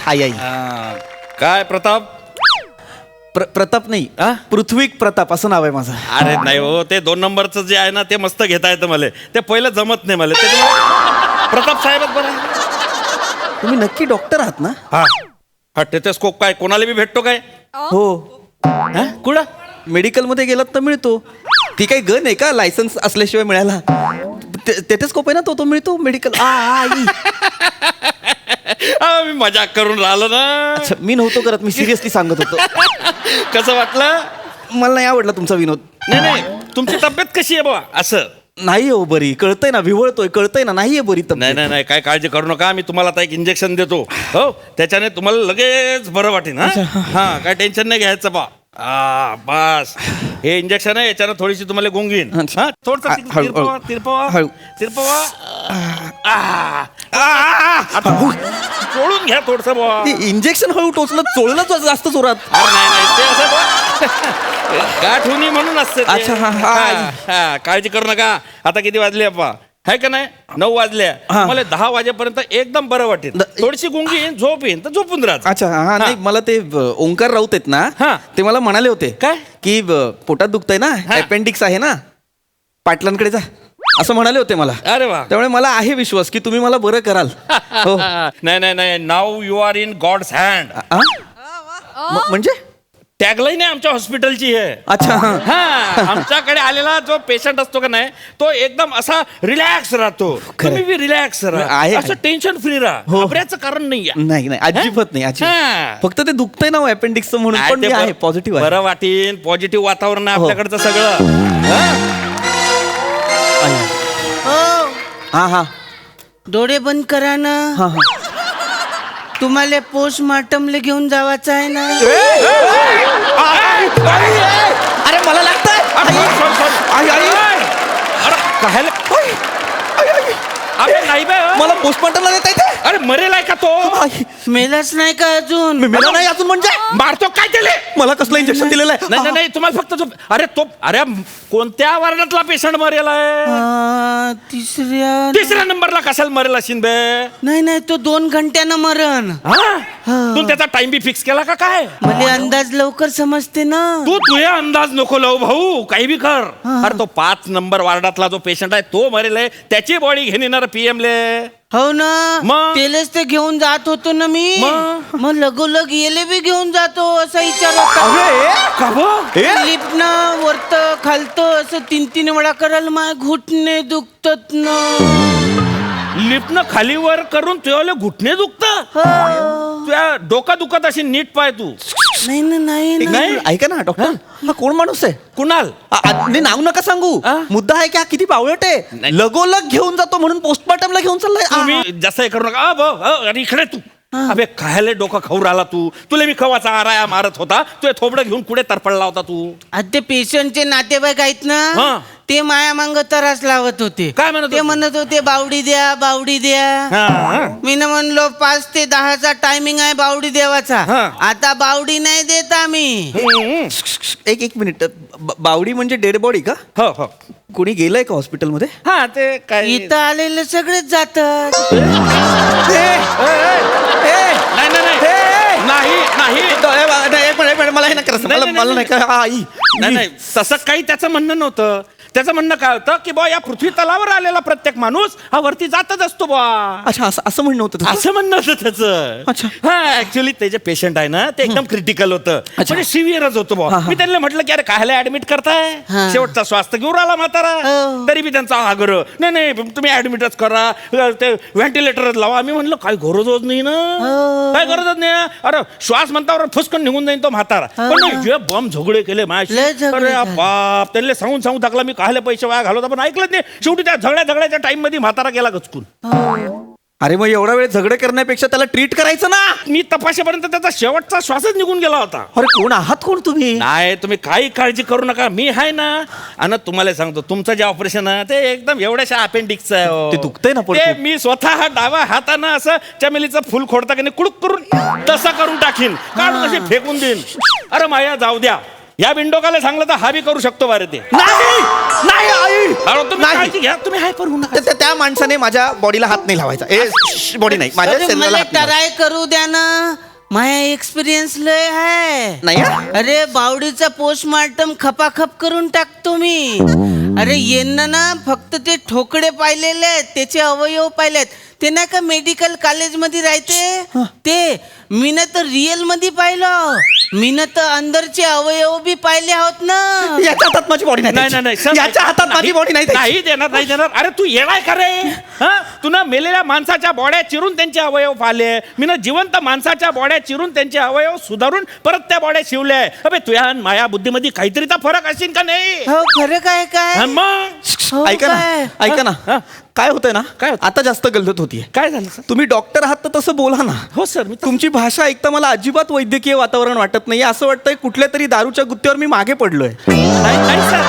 आई आई काय प्रताप? प्रताप नाही पृथ्वी प्रताप असं नाव आहे माझं. अरे नाही हो, ते 2 नंबरचं जे आहे ना ते मस्त घेता येतं मला. ते पहिलं जमत नाही मला. त्याच्यामुळे प्रताप साहेबच बरं आहे. तुम्ही नक्की डॉक्टर आहात ना? हा हा टेथोस्कोप काय कोणाला बी भेटतो काय? हो. कुठं? मेडिकलमध्ये गेलात तर मिळतो. ती काही गन आहे का लायसन्स असल्याशिवाय मिळायला? टेथोस्कोप आहे ना, तो मिळतो मेडिकल. आई मी मजाक करून राहिलो ना. अच्छा, मी नव्हतो करत, मी सिरियसली सांगत होतो. कसं वाटलं? मला नाही आवडला तुमचा विनोद. नाही तुमची तब्येत कशी आहे बाबा? असं नाही हो बरी, कळतंय ना, विवळतोय, कळतंय ना, नाहीये बरी तब्येत. नाही काय काळजी करू नका. मी तुम्हाला आता एक इंजेक्शन देतो. हो, त्याच्याने तुम्हाला लगेच बरं वाटेल. हा काय टेन्शन नाही घ्यायचं बा. बस हे इंजेक्शन आहे, याच्यानं थोडीशी तुम्हाला गुंगीन. हा थोडस हळू. तिरपवा. सोडून घ्या थोडस बुवा. इंजेक्शन हळू टोचलं, चोळलं जास्त जोरात. नाही ते असं बुवा. गाठुनी म्हणून असते ते. अच्छा, हा. काळजी करू नका. आता किती वाजले अप्पा? है का नाही? 9 वाजल्या. मला 10 वाजेपर्यंत एकदम बरं वाटेल. थोडीशी गुंगी येईन, झोप येईन तर झोपून राहा. अच्छा हा नाही, मला ते ओंकार राऊत आहेत ना, ते मला म्हणाले होते काय की पोटात दुखतंय ना, अपेंडिक्स आहे ना, पाटलांकडे जा असं म्हणाले होते मला. अरे वा. त्यामुळे मला आहे विश्वास की तुम्ही मला बरं कराल. हो. नाही नाव you are in God's hand. म्हणजे टॅगलाईन आहे आमच्या हॉस्पिटलची आहे. अच्छा हा आमच्याकडे आलेला जो पेशंट असतो का नाही, तो एकदम असा रिलॅक्स राहतो. तुम्ही बी रिलॅक्स राहा, आहे. असं टेन्शन फ्री राहा. घाबरायचं कारण नाही. नाही अजिबात नाही, अजिबात. फक्त ते दुखतंय ना अपेंडिक्सचं म्हणून. पण मी आहे पॉझिटिव्ह आहे. बरं वाटेल. पॉझिटिव्ह वातावरण आहे आपल्याकडचं सगळं. हा डोळे बंद करा ना. हा तुम्हाला पोस्टमार्टमला घेऊन जावाचं आहे ना. अरे मला लागतंय. अरे नाही बे. मला पोस्टमार्टमला देता येते. अरे मरेल आहे का तो? मेलाच नाही का अजून? मेला नाही अजून म्हणजे? मारतो काय त्याला? मला कसलं इंजेक्शन दिलेलं आहे? नाही तुम्हाला फक्त अरे कोणत्या वार्डातला पेशंट मरेल आहे? तिसऱ्या नंबरला कशाला मरेल असेल बे? नाही तो 2 घंट्यानं मरण. तू त्याचा टाइम बी फिक्स केला का काय? मला अंदाज लवकर समजते ना. तू तुझ्या अंदाज नको लावू भाऊ, काही बी कर. अरे तो 5 नंबर वार्डातला जो पेशंट आहे तो मरेल आहे, त्याची बॉडी घेऊन येणार PM ले. हो ना, मग? तेलच ते घेऊन जात होतो ना मी. मग लगोलग येले बी घेऊन जातो असा विचार होता. लिफ्टनं वरत खालत असं 3 वेळा करायला माझे घुटणे दुखतात ना. लिफ्टनं खाली वर करून तुझ्या घुटणे दुखतं? तुझ्या डोका दुखत अशी नीट पाय तू. नाही ऐका ना डॉक्टर, हा कोण माणूस आहे? कुणाल? नाव नका सांगू. मुद्दा आहे की हा किती बावळट आहे. लगोलग घेऊन जातो म्हणून पोस्टमार्टमला घेऊन चाललाय. तुम्ही जास्त हे करू नका. अरे इकडे तू. अबे खायला डोका खाऊ राहिला तू. तुला मी खवाचा आराया मारत होता, तुझे थोबडं घेऊन कुठे तरपडला होता तू? ते पेशंटचे नातेवाईक आहेत ना, ते माया मांग तरास लावत होते. काय म्हणत ते म्हणत होते बावडी द्या. मी ना म्हणलो 5 ते 10चा टायमिंग आहे बावडी देवाचा. आता बावडी नाही देत आम्ही. एक मिनिट, बावडी म्हणजे डेड बॉडी का? हो कोणी गेलंय का हॉस्पिटलमध्ये? हा ते काय इथं आलेले सगळेच जातात. मला हे नाही करायचं. मला नाही का आई. नाही तसं काही त्याचं म्हणणं नव्हतं. त्याचं म्हणणं काय होतं की बा या पृथ्वी तलावर आलेला प्रत्येक माणूस हा वरती जातच असतो बा. अच्छा, असं म्हणणं होतं. असं म्हणणं होतं त्याचं. अच्छा. हा ऍक्च्युली ते जे पेशंट आहे ना ते एकदम क्रिटिकल होतं, म्हणजे सिव्हिअरच होतं बा. मी त्यांना म्हटलं की अरे कायला ऍडमिट करताय, शेवटचा स्वास्थ्य घेऊन राहिला म्हातारा. तरी बी त्यांचा आग्रह, नाही तुम्ही ऍडमिटच करा, ते व्हेंटिलेटरच लावा. आम्ही म्हणलं काय गरजच नाही ना, काय गरजच नाही. अरे श्वास म्हणतावर फुसकन निघून जाईन तो म्हातारा. पण जे बम झगडे केले माझे, अरे बाप, त्यांना सांगून टाकला मी कायले पैसे वाया घालवता, पण ऐकलंच नाही. शेवटी त्या झगड्याच्या टाइम मध्ये म्हातारा गेला गचकून. अरे मग एवढा वेळ झगडे करण्यापेक्षा त्याला ट्रीट करायचं ना. मी तपासेपर्यंत त्याचा शेवटचा श्वासच निघून गेला होता. अरे कोण आहात कोण तुम्ही? नाही तुम्ही काही काळजी करू नका, मी आहे ना. आणि तुम्हाला सांगतो तुमचं जे ऑपरेशन आहे ते एकदम एवढ्याशा अपेंडिक्सचं आहे. ते दुखतंय ना ते मी स्वतः डावा हातानं असं चमेलीचं फुल खोडता की नाही कुडूक करून तसं करून टाकीन, काढून अशी फेकून देईन. अरे माया जाऊ द्या, या विंडोकाला सांगलं तर हा बी करू शकतो बरं ते. नाही नाही आई अरे तुम्ही नाही. काळजी घ्या, तुम्ही हायपर होऊ नका. त्या माणसाने माझ्या बॉडीला हात नाही लावायचा. बॉडी नाही, माझ्या अरे शरीराला मला हात नाही ट्राय करू द्या ना, माझा एक्सपिरियन्स लय आहे. नाही हा? अरे बावडीचा पोस्टमार्टम खपाखप करून टाकतो मी. अरे यांना ना फक्त ते ठोकळे पाहिलेले आहेत, त्याचे अवयव पाहिलेत. ते नाही का मेडिकल कॉलेज मध्ये राहते ते, मी ना तर रिअल मध्ये पाहिलं. मी ना तर अंदरचे अवयव बी पाहिले आहोत ना. याच्या हातात माझी बॉडी नाही नाही नाही नाही द्यायची. सर, याच्या हातात माझी बॉडी नाही द्यायची. नाही देणार, नाही देणार. अरे तू येणार का रे? हा, तू ना मेलेल्या माणसाच्या बॉड्या चिरून त्यांचे अवयव पाहिले, मी ना जिवंत माणसाच्या बॉड्या चिरून त्यांचे अवयव सुधारून परत त्या बॉड्या शिवल्या. अबे तुझ्या आणि माया बुद्धीमध्ये काहीतरीचा फरक असेल का नाही? हो फरक आहे काय? हा, मग हो ऐका काय? ना, ऐका हा? ना, काय होतंय ना, काय होतं? आता जास्त गलत होतीये. काय झालं सर? तुम्ही डॉक्टर आहात तर तसं बोला ना. हो सर, मी तुमची भाषा ऐकता मला अजिबात वैद्यकीय वातावरण वाटत नाही. असं वाटतंय कुठल्या तरी दारूच्या गुत्त्यावर मी मागे पडलोय. नाही नाही सर.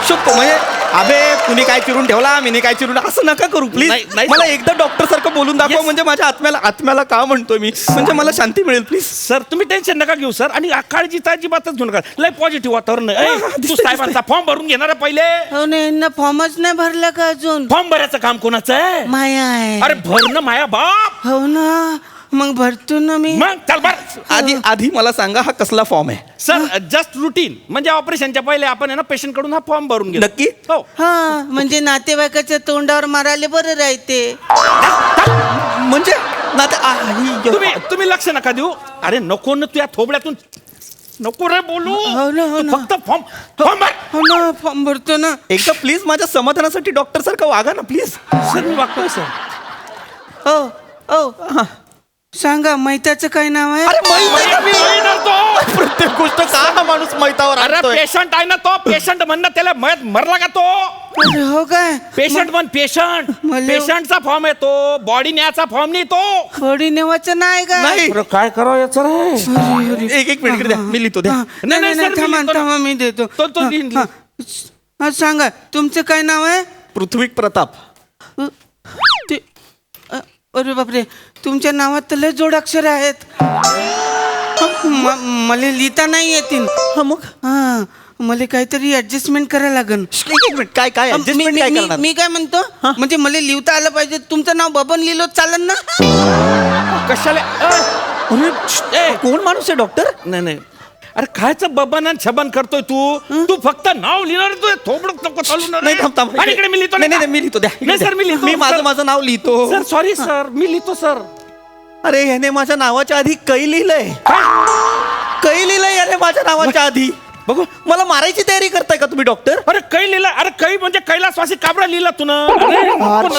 शकतो म्हणजे अबे तुम्ही काय चिरून ठेवला, मी काय चिरून, असं नका करू प्लीज. नाही, नाही. मला एकदा डॉक्टर सारखं बोलून दाखवा. Yes. म्हणजे माझ्या आत्म्याला का म्हणतोय मी, म्हणजे मला शांती मिळेल प्लीज. सर तुम्ही टेन्शन नका घेऊ सर, आणि काळजीची अजिबातच घेऊ नका. लय पॉझिटिव्ह वातावरण आहे. हा, तू दिसतंय, साहेबांचा फॉर्म भरून घेणार आहे पहिले. हो ना, यांना फॉर्मच नाही भरला का अजून? फॉर्म भरायचं काम कोणाचं आहे? माया आहे. अरे भरणं माया बाप. हो ना, मग भरतो ना मी. मग चल भर. आधी मला सांगा हा कसला फॉर्म आहे. सर जस्ट रुटीन, म्हणजे ऑपरेशनच्या पहिले आपण आहे ना पेशंट कडून हा फॉर्म भरून घेऊ. नक्की? हो. हा म्हणजे नातेवाईकाच्या तोंडावर मारायला बरं राहते. म्हणजे ना ते- तुम्ही लक्ष नका देऊ. अरे नको ना तुझ्या थोबड्यातून नको रे बोलू. हो ना, हो तू ना. फक्त फॉर्म भर. हो ना, फॉर्म भरतो ना. एकदा प्लीज माझ्या समाधानासाठी डॉक्टर सारखं वागा ना प्लीज. सर मी वागतोय सर. हो हो सांगा, मैताचं काय नाव आहे? अरे माहित आहे का नाही ना तो. प्रत्येक गोष्ट का हा माणूस मैतावर अरे आणतोय? पेशंट आहे ना तो. पेशंट म्हणणं त्याला मरला का तो? अरे हो काय? पेशंट म्हण पेशंट. मला- पेशंटचा फॉर्म आहे तो, बॉडी न्यायचा फॉर्म नाही तो. बॉडी नेवाचं नाही का? नाही. अरे काय करावं याचं रे? एक मिनिट इकडे द्या, मी लिहितो द्या. हा, नाही, नाही सर, नाही, मी थांबा लिहितो ना. थांबा, मी देतो. तो लिहीन. हा, हा, सांगा तुमचं काय नाव आहे? पृथ्वी प्रताप. ते अरे बापरे, तुमच्या नावात तर लय जोडाक्षर आहेत. मला लिहिता नाही येतील. हा मग हा, मला काहीतरी ऍडजस्टमेंट करायला लागेल. एक मिनिट काय काय adjustment काय करणार? मी काय म्हणतो, म्हणजे मला लिहिता आलं पाहिजे. तुमचं नाव बबन लिहिलं चालेल ना? कशाला? अरे, कोण माणूस आहे डॉक्टर? नाही नाही, अरे कायचं बबन आणि छबन करतोय तू फक्त नाव लिहिणार. तू थोबड नको चालू ना रे. नाही थांब थांब आणि इकडे मी लिहितो. नाही नाही, मी लिहितो द्या. नाही सर, मी लिहितो. मी माझं नाव लिहितो. सर सॉरी सर, मी लिहितो सर. अरे ह्याने माझ्या नावाच्या आधी कै लिहिलंय. कै लिहिलंय याने माझ्या नावाच्या आधी. बघू. मला मारायची तयारी करताय का तुम्ही डॉक्टर? अरे कै लिहिला. अरे कै म्हणजे कैलासवासी काबरा लिहिला तू ना.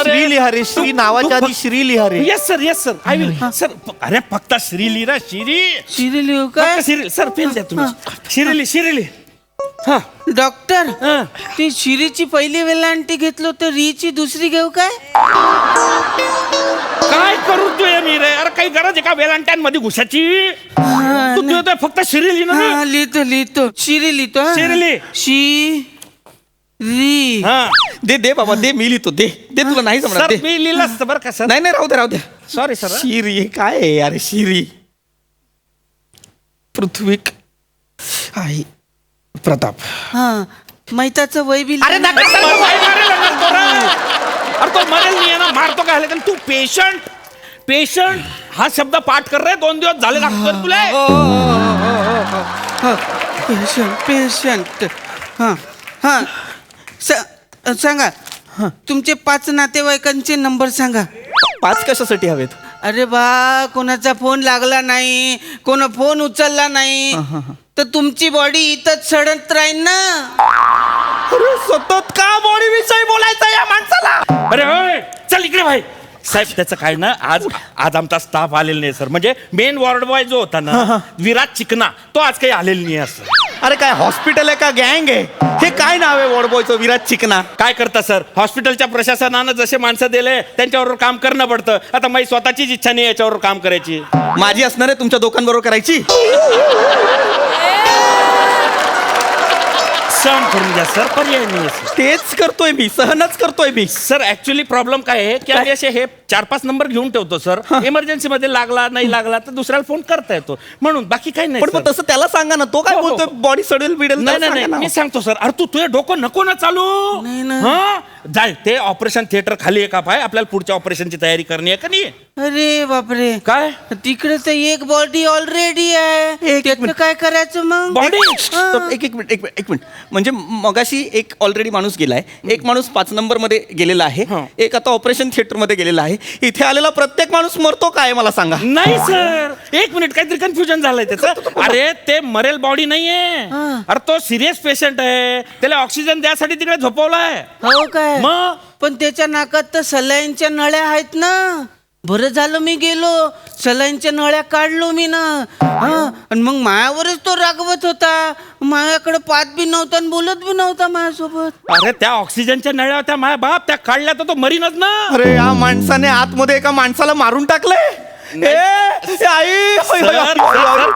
श्री लिहा रे, श्री नावाच्या आधी श्री लिहा रे. Yes sir I will. Sir अरे फक्त श्री लिहिला. श्री शिरी लिहू काय? फक्त श्री. सर पेन द्या तुम्ही. शिरिली. हा. डॉक्टर, हा. ती शिरीची पहिली वेलांटी घेतलो तर रीची दुसरी घेऊ काय? काय करू तू मी रे? अरे काही गरज आहे का वेलांट्यांमध्ये घुसाची? तू तुझं ते फक्त शिरी लिहिणार हा, लिहितो शिरी लिहितो. हा. शिरी लिह. री. हा. दे बाबा दे, मी लिहितो. दे तुला नाही जमणार. सर दे. मी लिहिलं असतं बरं का सर. नाही राहू द्या. Sorry sir. शिरी काय आहे अरे? शिरी पृथ्वी आई प्रताप. हा, मैताचं वय बी अरे लिहिलं. नका अरे तो मरेल नाही आहे ना, मारतो काय? तू पेशंट हा शब्द पाठ कर रे. 2 दिवस झाले लागतो तुला. पेशंट. हा हा, सांगा तुमचे 5 नातेवाईकांचे नंबर सांगा. 5 कशासाठी हवेत? अरे बा, कोणाचा फोन लागला नाही, कोणा फोन उचलला नाही तर तुमची बॉडी इथंच सडत राहील ना. अरे सतत का बॉडी विषयी बोलायचं या माणसाला? अरे होय, चल इकडे भाई. साहेब त्याचं काय ना, आज आमचा स्टाफ आलेला नाही सर. म्हणजे मेन वॉर्ड बॉय जो होता ना, विराज चिकना, तो आज काही आलेला नाही असं. अरे काय हॉस्पिटल आहे का गँग आहे? हे काय नाव आहे वॉर्ड बॉयचं? विराज चिकना. काय करता सर, हॉस्पिटलच्या प्रशासनानं जसे माणसं दिले त्यांच्याबरोबर काम करणं पडतं. आता माझी स्वतःचीच इच्छा नाही याच्यावर काम करायची. माझी असणार आहे तुमच्या दोघांबरोबर करायची. सहन करून घ्या सर, पर्याय नाही सर. तेच करतोय मी, सहनच करतोय मी. सर ऍक्च्युली प्रॉब्लेम काय आहे की आम्ही असे हे 4-5 नंबर घेऊन ठेवतो सर. इमर्जन्सी मध्ये लागला नाही लागला तर दुसऱ्याला फोन करता येतो म्हणून, बाकी काही नाही पण सर. मग तसं त्याला सांगा ना, तो काय हो, हो. बोलतोय बॉडी सडेल बिडेल. नाही त्याला नाही सांगा नाही, ना. मी सांगतो सर. अरे तू तुझे डोकं नको ना चालू. नाही ना. हा जाय, ते ऑपरेशन थिएटर खाली आहे का पाय, आपल्याला पुढच्या ऑपरेशनची तयारी करणी आहे का नाही? अरे बापरे, काय तिकडे तर एक बॉडी ऑलरेडी आहे, त्याचं काय करायचं मग? बॉडी? तर एक मिनिट, एक मिनिट. म्हणजे मगाशी एक ऑलरेडी माणूस गेलाय, एक माणूस 5 नंबर मध्ये गेलेला आहे, हा. एक आता ऑपरेशन थिएटर मध्ये गेलेला आहे. इथे आलेला प्रत्येक माणूस मरतो काय मला सांगा. नाही सर, एक मिनिट, काहीतरी कन्फ्युजन झालंय त्याचं. अरे ते मरेल बॉडी नाहीये. हा. अरे तो सिरियस पेशंट आहे, त्याला ऑक्सिजन द्यासाठी तिकडे झोपवलाय. हो काय? मग पण त्याच्या नाकात तर सलाईनच्या नळ्या आहेत ना. बरं झालं मी गेलो, सलाईनच्या नळ्या काढलो मी ना. हा, आणि मग मायावरच तो रागवत होता. मायाकडे पाहत बी नव्हता आणि बोलत बी नव्हता माझ्यासोबत. अरे त्या ऑक्सिजनच्या नळ्या होत्या माय बाप, त्या काढल्या तर तो मरीनच ना. अरे या माणसाने आतमध्ये एका माणसाला मारून टाकलंय. आई सर,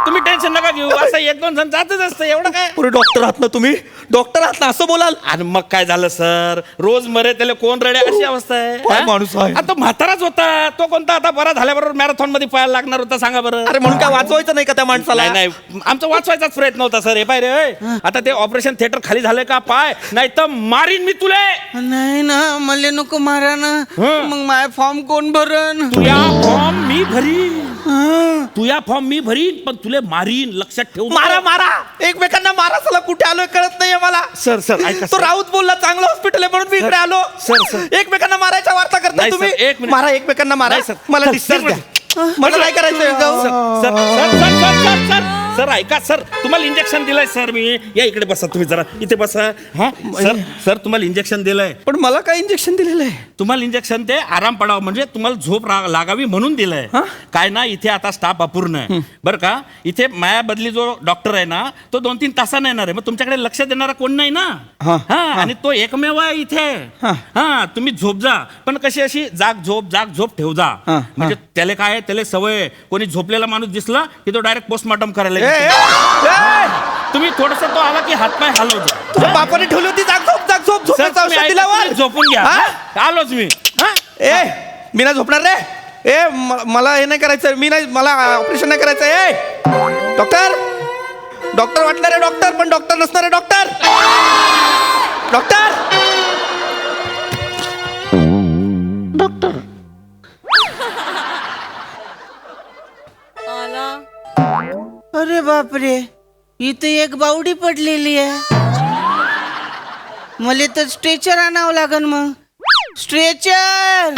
तुम्ही टेन्शन नका घेऊ, असं 1-2 जण जातच असतं, एवढं काय. पुरे डॉक्टर आहात ना तुम्ही, डॉक्टर आहात ना, असं बोलाल. आणि मग काय झालं सर, रोज मरे त्याला कोण रडे, अशी अवस्था आहे. काय हा? माणूस आहे? आता तो म्हाताराच होता, तो कोणता आता बरा झाल्याबरोबर मॅरेथॉन मध्ये पळायला लागणार होता सांगा बरं. अरे म्हणून काय वाचवायचं नाही का त्या माणसाला? नाही नाही, आमचा वाचवायचाच प्रयत्न होता सर. हे पाय रे, आता ते ऑपरेशन थिएटर खाली झालंय का पाय, नाही तर मारीन मी तुले. नाही ना, मला नको मारा ना. हं. मग माय फॉर्म कोण भरण? तुया फॉर्म मी भरीन, तुया फॉर्म मी भरीन, पण तुले मारीन, लक्षात ठेव. मारा मारा, एकमेकांना मारा. चला कुठे आलोय कळत नाहीये मला. सर सर ऐका तो सर. राऊत बोलला चांगलं हॉस्पिटल आहे म्हणून मी इकडे आलो. Sir, sir. एकमेकांना मारायच्या वार्ता करता नाही, तुम्ही. सर, एक मिनिट. मारा, एकमेकांना मारा. नाही, सर. मला सर, डिस्चार्ज सर, द्या. मला काय करायचंय. Sir sir sir sir sir sir sir ऐका सर, तुम्हाला इंजेक्शन दिलंय सर मी. या इकडे बसा तुम्ही जरा, इथे बसा. हा सर सर, तुम्हाला इंजेक्शन दिलंय. पण मला काय इंजेक्शन दिलेलं आहे? तुम्हाला इंजेक्शन ते आराम पडावं म्हणजे तुम्हाला झोप लागावी म्हणून दिलंय. हा? काय ना, इथे आता स्टाफ अपूर्ण आहे बरं का. इथे माया बदली जो डॉक्टर आहे ना, तो 2-3 तासाने येणार आहे. मग तुमच्याकडे लक्ष देणारा कोण नाही ना. हा, हा, आणि तो एकमेव आहे इथे. हा. हा, तुम्ही झोप जा, पण कशी अशी जाग झोप ठेव जा. हा, म्हणजे त्याला काय आहे, त्याला सवय आहे. कोणी झोपलेला माणूस दिसला की तो डायरेक्ट पोस्टमॉर्टम करायला ए, येतो. ए, ए, तुम्ही थोडस तो आला की हातपाय हलवतो. तुझ्या बापाने ठेवली होती जाग झोप सर, झोपेचं तुम्ही औषध ऐका, दिल्यावर तुम्ही झोपून घ्या. हा? आलोच मी. हा? ए, मी नाही झोपणार रे. मला हे नाही करायचं. मी नाही, मला ऑपरेशन नाही करायचं. ए डॉक्टर, डॉक्टर वाटणार रे डॉक्टर, पण डॉक्टर नसणार रे डॉक्टर. Doctor, doctor. अरे बापरे, इथे एक बावडी पडलेली आहे. मला तर स्ट्रेचर आणावं लागन. मग स्ट्रेचर.